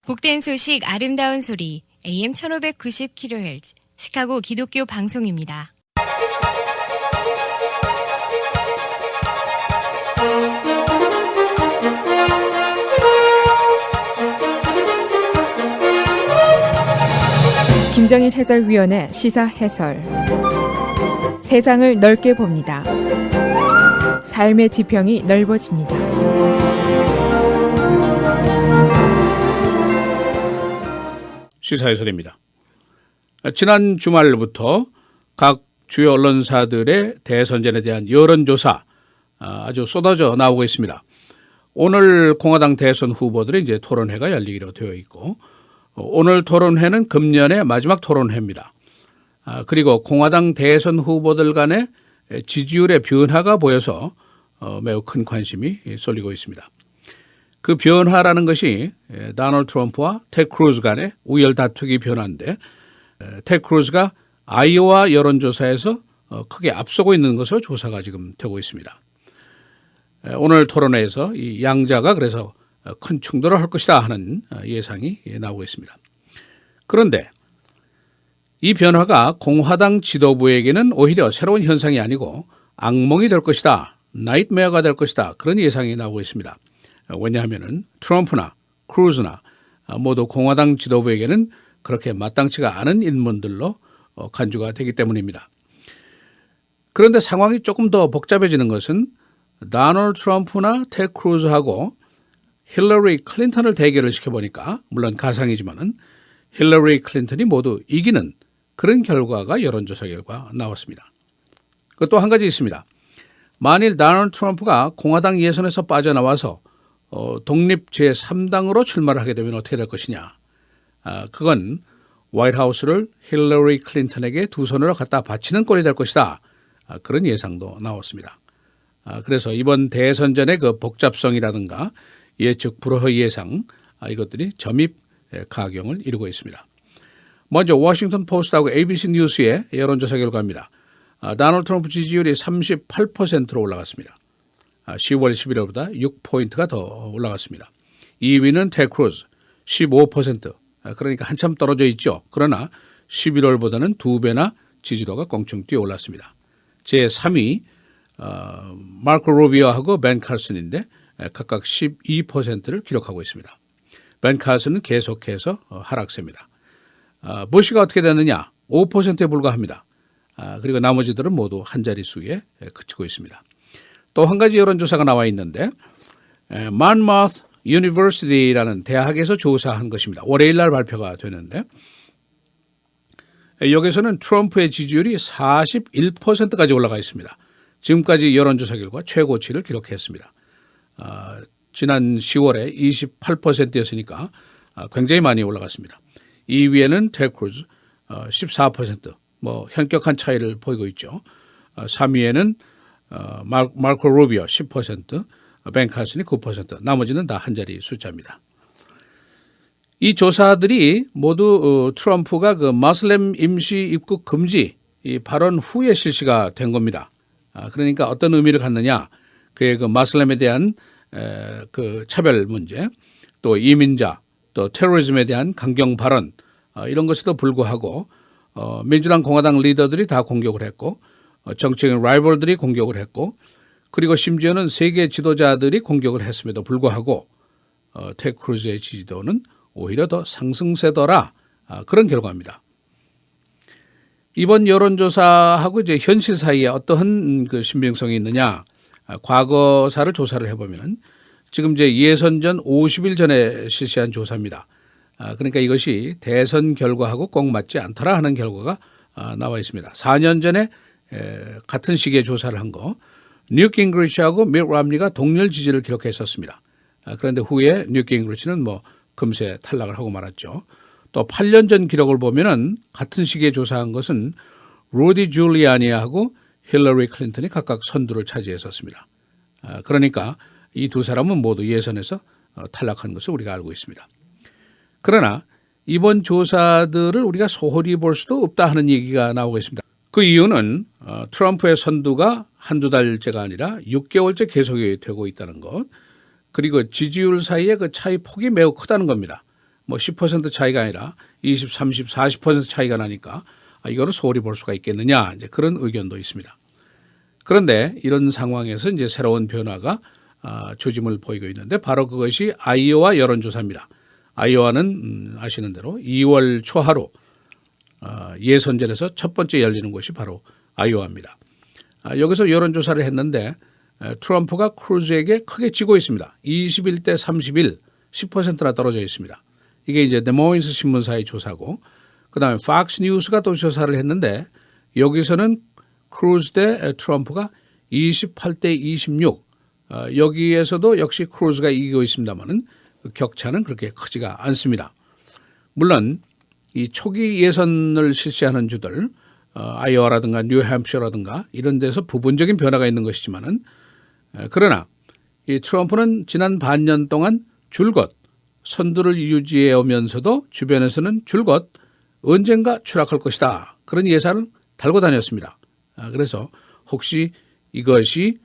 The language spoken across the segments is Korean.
복된 소식 아름다운 소리 AM 1590kHz 시카고 기독교 방송입니다. 김정일 해설위원의 시사 해설. 세상을 넓게 봅니다. 삶의 지평이 넓어집니다. 시사해설입니다. 지난 주말부터 각 주요 언론사들의 대선전에 대한 여론조사 아주 쏟아져 나오고 있습니다. 오늘 공화당 대선 후보들의 이제 토론회가 열리기로 되어 있고, 오늘 토론회는 금년의 마지막 토론회입니다. 그리고 공화당 대선 후보들 간의 지지율의 변화가 보여서 매우 큰 관심이 쏠리고 있습니다. 그 변화라는 것이 도널드 트럼프와 테드 크루즈 간의 우열 다투기 변화인데, 테드 크루즈가 아이오와 여론조사에서 크게 앞서고 있는 것으로 조사가 지금 되고 있습니다. 오늘 토론회에서 이 양자가 그래서 큰 충돌을 할 것이다 하는 예상이 나오고 있습니다. 그런데 이 변화가 공화당 지도부에게는 오히려 새로운 현상이 아니고 악몽이 될 것이다, 나이트메어가 될 것이다, 그런 예상이 나오고 있습니다. 왜냐하면 트럼프나 크루즈나 모두 공화당 지도부에게는 그렇게 마땅치가 않은 인물들로 간주가 되기 때문입니다. 그런데 상황이 조금 더 복잡해지는 것은 도널드 트럼프나 테드 크루즈하고 힐러리 클린턴을 대결을 시켜보니까, 물론 가상이지만은 힐러리 클린턴이 모두 이기는 그런 결과가 여론조사 결과 나왔습니다. 또 한 가지 있습니다. 만일 도널드 트럼프가 공화당 예선에서 빠져나와서 독립 제3당으로 출마를 하게 되면 어떻게 될 것이냐. 그건 화이트하우스를 힐러리 클린턴에게 두 손으로 갖다 바치는 꼴이 될 것이다. 그런 예상도 나왔습니다. 그래서 이번 대선 전의 그 복잡성이라든가 예측 불허 예상, 이것들이 점입 가경을 이루고 있습니다. 먼저 워싱턴 포스트하고 ABC 뉴스의 여론조사 결과입니다. 도널드 트럼프 지지율이 38%로 올라갔습니다. 10월 11월보다 6포인트가 더 올라갔습니다. 2위는 테드 크루즈 15%, 그러니까 한참 떨어져 있죠. 그러나 11월보다는 2배나 지지도가 껑충 뛰어 올랐습니다. 제3위 마르코 루비오하고 벤 칼슨인데 각각 12%를 기록하고 있습니다. 벤 칼슨은 계속해서 하락세입니다. 부시가 어떻게 됐느냐? 5%에 불과합니다. 그리고 나머지들은 모두 한 자릿수에 그치고 있습니다. 또 한 가지 여론조사가 나와 있는데, 만마우스 유니버시티라는 대학에서 조사한 것입니다. 월요일 날 발표가 되는데, 여기서는 트럼프의 지지율이 41%까지 올라가 있습니다. 지금까지 여론조사 결과 최고치를 기록했습니다. 지난 10월에 28%였으니까 굉장히 많이 올라갔습니다. 2위에는 테드 크루즈 14%, 현격한 차이를 보이고 있죠. 3위에는 마르코 루비오 10%, 벤 칼슨이 9%, 나머지는 다 한 자리 숫자입니다. 이 조사들이 모두 트럼프가 그 모슬렘 임시 입국 금지 이 발언 후에 실시가 된 겁니다. 그러니까 어떤 의미를 갖느냐, 그의 그 모슬렘에 대한 그 차별 문제, 또 이민자, 또 테러리즘에 대한 강경 발언, 이런 것에도 불구하고 민주당 공화당 리더들이 다 공격을 했고, 정치적인 라이벌들이 공격을 했고, 그리고 심지어는 세계 지도자들이 공격을 했음에도 불구하고 테드 크루즈의 지지도는 오히려 더 상승세더라, 그런 결과입니다. 이번 여론조사하고 이제 현실 사이에 어떠한 그 신빙성이 있느냐, 과거사를 조사를 해보면 지금 이제 예선 전 50일 전에 실시한 조사입니다. 그러니까 이것이 대선 결과하고 꼭 맞지 않더라 하는 결과가 나와 있습니다. 4년 전에 같은 시기에 조사를 한 거, 뉴트 깅그리치하고 밋 롬니가 동률 지지를 기록했었습니다. 그런데 후에 뉴트 깅그리치는 금세 탈락을 하고 말았죠. 또 8년 전 기록을 보면은 같은 시기에 조사한 것은 루디 줄리아니하고 힐러리 클린턴이 각각 선두를 차지했었습니다. 그러니까 이 두 사람은 모두 예선에서 탈락한 것을 우리가 알고 있습니다. 그러나 이번 조사들을 우리가 소홀히 볼 수도 없다 하는 얘기가 나오고 있습니다. 그 이유는 트럼프의 선두가 한두 달째가 아니라 6개월째 계속이 되고 있다는 것, 그리고 지지율 사이의 그 차이 폭이 매우 크다는 겁니다. 뭐 10% 차이가 아니라 20, 30, 40% 차이가 나니까 이거를 소홀히 볼 수가 있겠느냐 이제 그런 의견도 있습니다. 그런데 이런 상황에서 이제 새로운 변화가 조짐을 보이고 있는데 바로 그것이 아이오와 여론조사입니다. 아이오와는 아시는 대로 2월 초하루 예선전에서 첫 번째 열리는 곳이 바로 아이오와입니다. 여기서 여론조사를 했는데 트럼프가 크루즈에게 크게 지고 있습니다. 21대 31, 10%나 떨어져 있습니다. 이게 이제 데모인스 신문사의 조사고 그다음에 팍스 뉴스가 또 조사를 했는데 여기서는 크루즈 대 트럼프가 28대 26 여기에서도 역시 크루즈가 이기고 있습니다만은 격차는 그렇게 크지가 않습니다. 물론 이 초기 예선을 실시하는 주들 아이오와라든가 뉴햄프셔라든가 이런 데서 부분적인 변화가 있는 것이지만은 그러나 이 트럼프는 지난 반년 동안 줄곧 선두를 유지해 오면서도 주변에서는 줄곧 언젠가 추락할 것이다. 그런 예상을 달고 다녔습니다. 그래서 혹시 이것이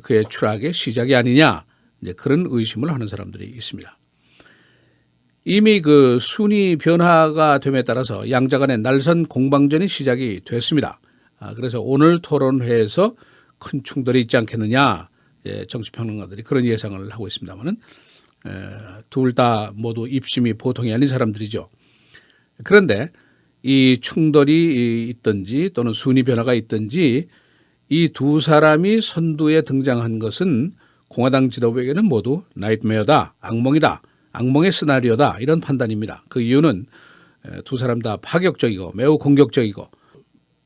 그의 추락의 시작이 아니냐 이제 그런 의심을 하는 사람들이 있습니다. 이미 그 순위 변화가 됨에 따라서 양자 간의 날선 공방전이 시작이 됐습니다. 그래서 오늘 토론회에서 큰 충돌이 있지 않겠느냐 정치평론가들이 그런 예상을 하고 있습니다만은 둘 다 모두 입심이 보통이 아닌 사람들이죠. 그런데 이 충돌이 있든지 또는 순위 변화가 있든지 이 두 사람이 선두에 등장한 것은 공화당 지도부에게는 모두 나이트메어다, 악몽이다, 악몽의 시나리오다 이런 판단입니다. 그 이유는 두 사람 다 파격적이고 매우 공격적이고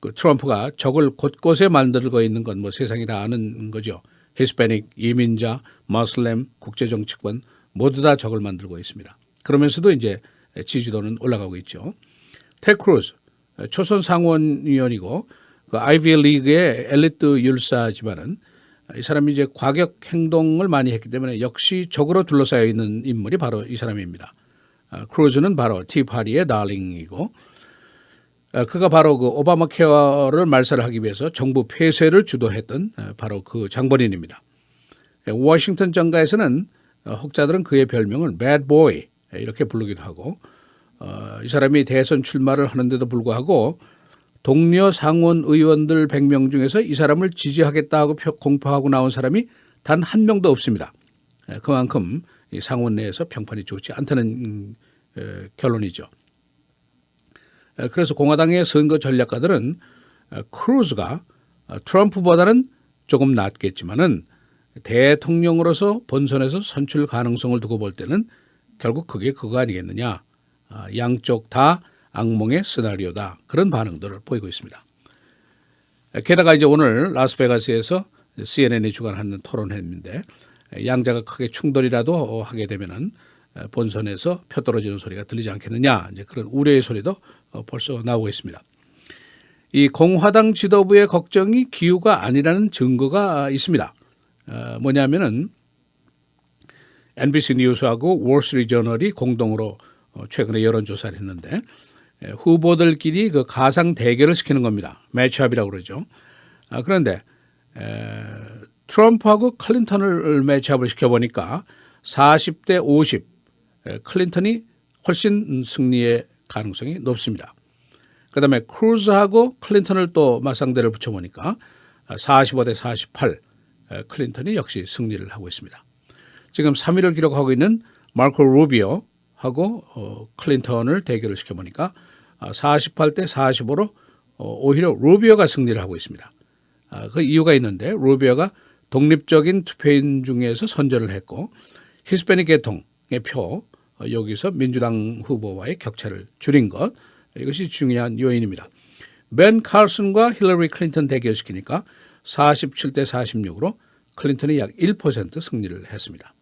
그 트럼프가 적을 곳곳에 만들고 있는 건 뭐 세상이 다 아는 거죠. 히스패닉, 이민자, 머슬렘, 국제정치권 모두 다 적을 만들고 있습니다. 그러면서도 이제 지지도는 올라가고 있죠. 텍 크루즈, 초선 상원의원이고 그 아이비 리그의 엘리트 율사지만은 이 사람이 이제 과격 행동을 많이 했기 때문에 역시 적으로 둘러싸여 있는 인물이 바로 이 사람입니다. 크루즈는 바로 티파리의 달링이고 그가 바로 그 오바마 케어를 말살을 하기 위해서 정부 폐쇄를 주도했던 바로 그 장본인입니다. 워싱턴 정가에서는 혹자들은 그의 별명을 Bad Boy 이렇게 부르기도 하고 이 사람이 대선 출마를 하는데도 불구하고 동료 상원 의원들 100명 중에서 이 사람을 지지하겠다고 공표하고 나온 사람이 단 한 명도 없습니다. 그만큼 이 상원 내에서 평판이 좋지 않다는 결론이죠. 그래서 공화당의 선거 전략가들은 크루즈가 트럼프보다는 조금 낫겠지만은 대통령으로서 본선에서 선출 가능성을 두고 볼 때는 결국 그게 그거 아니겠느냐. 양쪽 다 악몽의 시나리오다. 그런 반응들을 보이고 있습니다. 게다가 이제 오늘 라스베가스에서 CNN이 주관하는 토론회인데 양자가 크게 충돌이라도 하게 되면은 본선에서 표 떨어지는 소리가 들리지 않겠느냐. 이제 그런 우려의 소리도 벌써 나오고 있습니다. 이 공화당 지도부의 걱정이 기우가 아니라는 증거가 있습니다. 뭐냐면은 NBC 뉴스하고 월스트리트저널이 공동으로 최근에 여론조사를 했는데 후보들끼리 그 가상 대결을 시키는 겁니다. 매치업이라고 그러죠. 그런데 트럼프하고 클린턴을 매치업을 시켜보니까 40대 50 클린턴이 훨씬 승리의 가능성이 높습니다. 그다음에 크루즈하고 클린턴을 또 맞상대를 붙여보니까 45대 48 클린턴이 역시 승리를 하고 있습니다. 지금 3위를 기록하고 있는 마르코 루비오하고 클린턴을 대결을 시켜보니까 48대 45로 오히려 루비오가 승리를 하고 있습니다. 그 이유가 있는데 루비오가 독립적인 투표인 중에서 선전을 했고 히스패닉 계통의 표 여기서 민주당 후보와의 격차를 줄인 것 이것이 중요한 요인입니다. 벤 칼슨과 힐러리 클린턴 대결시키니까 47대 46으로 클린턴이 약 1% 승리를 했습니다.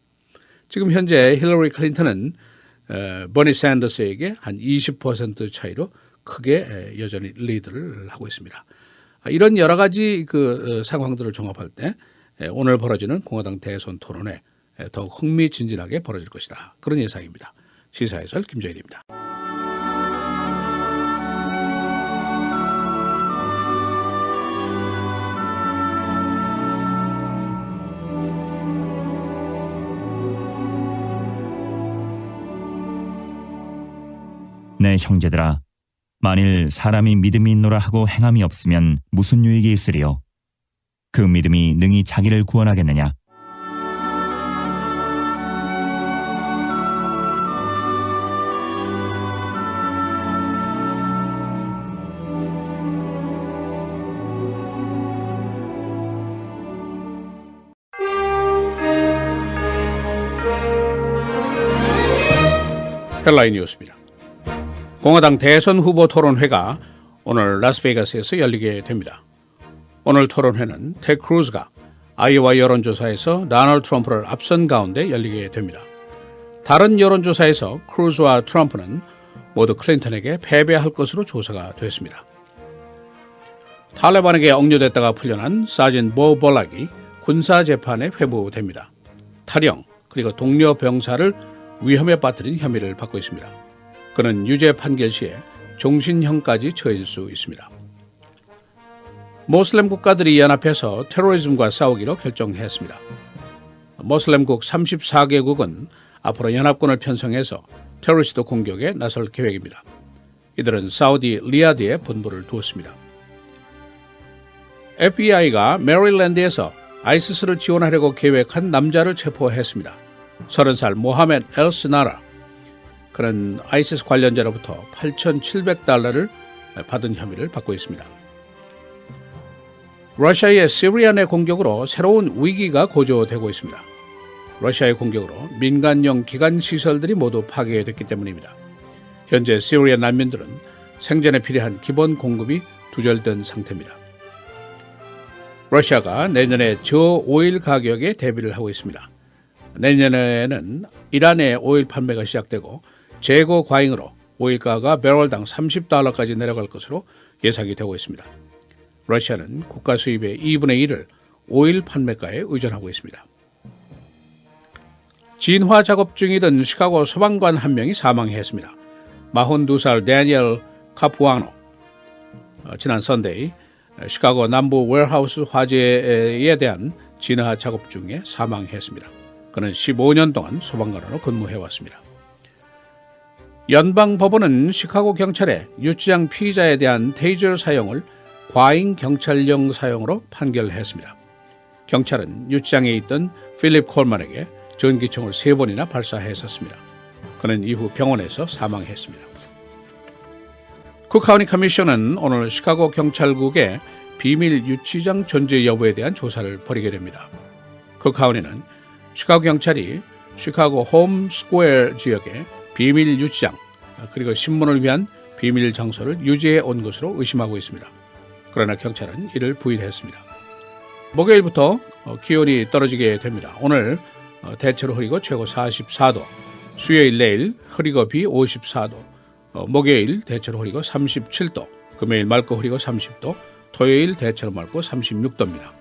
지금 현재 힐러리 클린턴은 버니 샌더스에게 한 20% 차이로 크게 여전히 리드를 하고 있습니다. 이런 여러 가지 그 상황들을 종합할 때 오늘 벌어지는 공화당 대선 토론회 더욱 흥미진진하게 벌어질 것이다. 그런 예상입니다. 시사해설 김정일입니다. 내 형제들아, 만일 사람이 믿음이 있노라 하고 행함이 없으면 무슨 유익이 있으리요? 그 믿음이 능히 자기를 구원하겠느냐? 헬라인 뉴스입니다. 공화당 대선 후보 토론회가 오늘 라스베이거스에서 열리게 됩니다. 오늘 토론회는 테드 크루즈가 아이오와 여론조사에서 도널드 트럼프를 앞선 가운데 열리게 됩니다. 다른 여론조사에서 크루즈와 트럼프는 모두 클린턴에게 패배할 것으로 조사가 됐습니다. 탈레반에게 억류됐다가 풀려난 사진 보 볼락이 군사재판에 회부됩니다. 탈영 그리고 동료 병사를 위험에 빠뜨린 혐의를 받고 있습니다. 그는 유죄 판결 시에 종신형까지 처해질 수 있습니다. 모슬렘 국가들이 연합해서 테러리즘과 싸우기로 결정했습니다. 모슬렘국 34개국은 앞으로 연합군을 편성해서 테러리스트 공격에 나설 계획입니다. 이들은 사우디 리야드에 본부를 두었습니다. FBI가 메릴랜드에서 아이시스를 지원하려고 계획한 남자를 체포했습니다. 30살 모하메드 엘 스나라. 그는 아이시스 관련자로부터 $8,700를 받은 혐의를 받고 있습니다. 러시아의 시리아 내 공격으로 새로운 위기가 고조되고 있습니다. 러시아의 공격으로 민간용 기관 시설들이 모두 파괴됐기 때문입니다. 현재 시리아 난민들은 생존에 필요한 기본 공급이 두절된 상태입니다. 러시아가 내년에 저오일 가격에 대비를 하고 있습니다. 내년에는 이란의 오일 판매가 시작되고 재고 과잉으로 오일가가 배럴당 $30까지 내려갈 것으로 예상이 되고 있습니다. 러시아는 국가 수입의 2분의 1을 오일 판매가에 의존하고 있습니다. 진화 작업 중이던 시카고 소방관 한 명이 사망했습니다. 42살 데니엘 카푸아노. 지난 선데이 시카고 남부 웨어하우스 화재에 대한 진화 작업 중에 사망했습니다. 그는 15년 동안 소방관으로 근무해왔습니다. 연방법원은 시카고 경찰의 유치장 피의자에 대한 테이저 사용을 과잉 경찰령 사용으로 판결했습니다. 경찰은 유치장에 있던 필립 콜만에게 전기총을 3번이나 발사했었습니다. 그는 이후 병원에서 사망했습니다. 쿡카우니 커미션은 오늘 시카고 경찰국의 비밀 유치장 존재 여부에 대한 조사를 벌이게 됩니다. 쿡카우니는 시카고 경찰이 시카고 홈 스퀘어 지역의 비밀 유치장 그리고 신문을 위한 비밀 장소를 유지해 온 것으로 의심하고 있습니다. 그러나 경찰은 이를 부인했습니다. 목요일부터 기온이 떨어지게 됩니다. 오늘 대체로 흐리고 최고 44도, 수요일 내일 흐리고 비 54도, 목요일 대체로 흐리고 37도, 금요일 맑고 흐리고 30도, 토요일 대체로 맑고 36도입니다.